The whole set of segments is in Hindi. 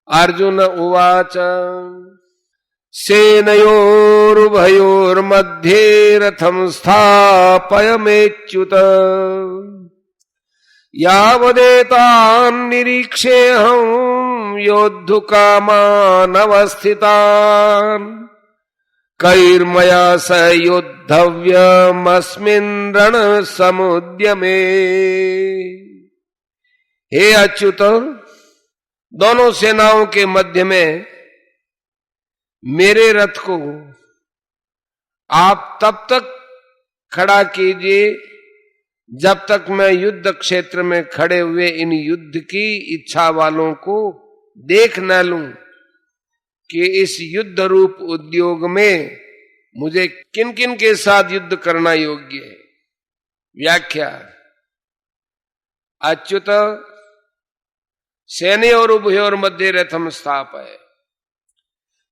अर्जुन उवाच सेनयोरुभयोर्मध्ये रथं स्थापयमेच्युत यावदेतान् निरीक्षेऽहं योद्धुकामानवस्थितान् कैर्मया स योद्धव्यमस्मिन् रणसमुद्यमे। हे अच्युत, दोनों सेनाओं के मध्य में मेरे रथ को आप तब तक खड़ा कीजिए जब तक मैं युद्ध क्षेत्र में खड़े हुए इन युद्ध की इच्छा वालों को देख न लूं कि इस युद्ध रूप उद्योग में मुझे किन किन के साथ युद्ध करना योग्य है। व्याख्या। अच्युत सेने और उभयोर मध्य रथम स्थापय,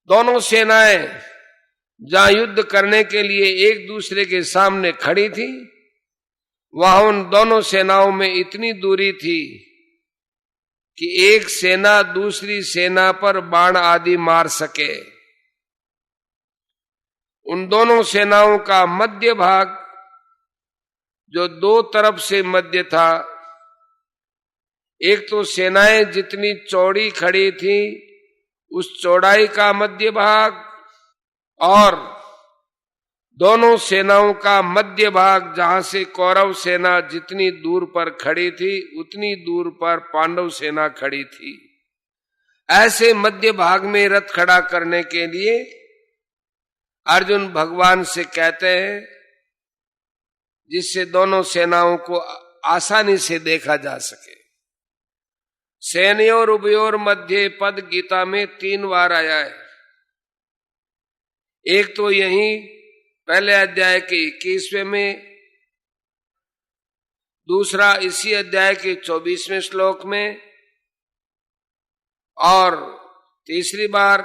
दोनों सेनाएं जहां युद्ध करने के लिए एक दूसरे के सामने खड़ी थी, वहां उन दोनों सेनाओं में इतनी दूरी थी कि एक सेना दूसरी सेना पर बाण आदि मार सके। उन दोनों सेनाओं का मध्य भाग जो दो तरफ से मध्य था, एक तो सेनाएं जितनी चौड़ी खड़ी थी उस चौड़ाई का मध्य भाग, और दोनों सेनाओं का मध्य भाग जहां से कौरव सेना जितनी दूर पर खड़ी थी उतनी दूर पर पांडव सेना खड़ी थी। ऐसे मध्य भाग में रथ खड़ा करने के लिए अर्जुन भगवान से कहते हैं, जिससे दोनों सेनाओं को आसानी से देखा जा सके। सेनयोर उभयोर मध्य पद गीता में 3 बार आया है। एक तो यही पहले अध्याय के 21वें में, दूसरा इसी अध्याय के 24वें श्लोक में, और तीसरी बार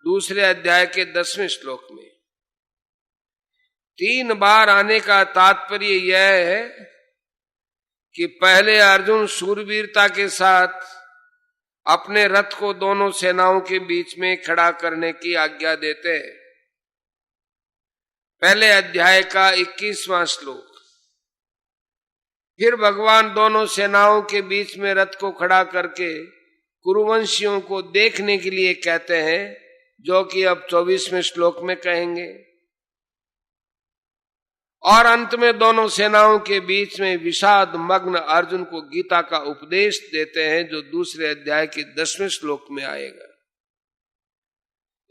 दूसरे अध्याय के 10वें श्लोक में। 3 बार आने का तात्पर्य यह है कि पहले अर्जुन शूरवीरता के साथ अपने रथ को दोनों सेनाओं के बीच में खड़ा करने की आज्ञा देते हैं। पहले अध्याय का 21वां श्लोक। फिर भगवान दोनों सेनाओं के बीच में रथ को खड़ा करके कुरुवंशियों को देखने के लिए कहते हैं, जो कि अब 24वें श्लोक में कहेंगे। और अंत में दोनों सेनाओं के बीच में विषाद मग्न अर्जुन को गीता का उपदेश देते हैं, जो दूसरे अध्याय के 10वें श्लोक में आएगा।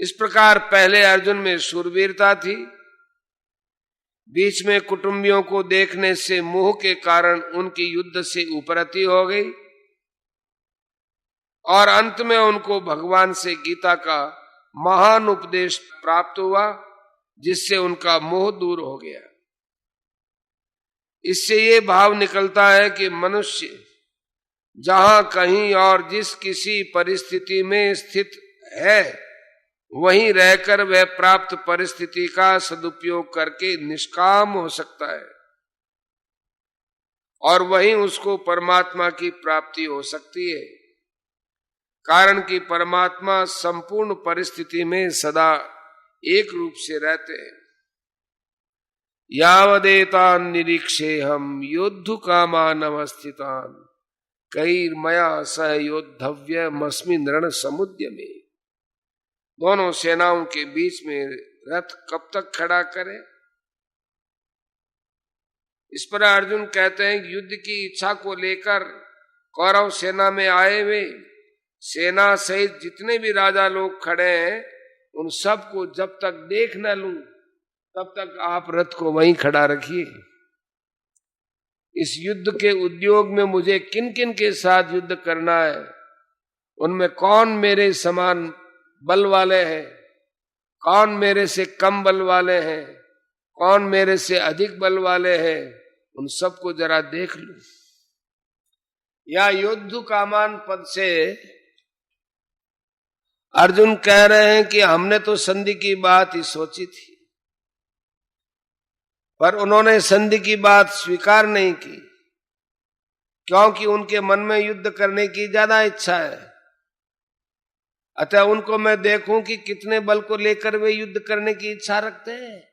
इस प्रकार पहले अर्जुन में शूरवीरता थी, बीच में कुटुंबियों को देखने से मोह के कारण उनकी युद्ध से उपरति हो गई, और अंत में उनको भगवान से गीता का महान उपदेश प्राप्त हुआ, जिससे उनका मोह दूर हो गया। इससे ये भाव निकलता है कि मनुष्य जहां कहीं और जिस किसी परिस्थिति में स्थित है, वहीं रहकर वह प्राप्त परिस्थिति का सदुपयोग करके निष्काम हो सकता है, और वहीं उसको परमात्मा की प्राप्ति हो सकती है। कारण कि परमात्मा संपूर्ण परिस्थिति में सदा एक रूप से रहते हैं। यावदेतान् निरीक्षेऽहं योद्धुकामान् अवस्थितान् कैर्मया सह योद्धव्यमस्मिन् रणसमुद्यमे। दोनों सेनाओं के बीच में रथ कब तक खड़ा करें? इस पर अर्जुन कहते हैं, युद्ध की इच्छा को लेकर कौरव सेना में आए हुए सेना सहित जितने भी राजा लोग खड़े हैं, उन सबको जब तक देख न लूं तब तक आप रथ को वहीं खड़ा रखिए। इस युद्ध के उद्योग में मुझे किन किन के साथ युद्ध करना है, उनमें कौन मेरे समान बल वाले हैं, कौन मेरे से कम बल वाले हैं, कौन मेरे से अधिक बल वाले हैं, उन सबको जरा देख लूं। या योद्धु कामान पद से अर्जुन कह रहे हैं कि हमने तो संधि की बात ही सोची थी, पर उन्होंने संधि की बात स्वीकार नहीं की, क्योंकि उनके मन में युद्ध करने की ज्यादा इच्छा है। अतः उनको मैं देखूं कि कितने बल को लेकर वे युद्ध करने की इच्छा रखते हैं।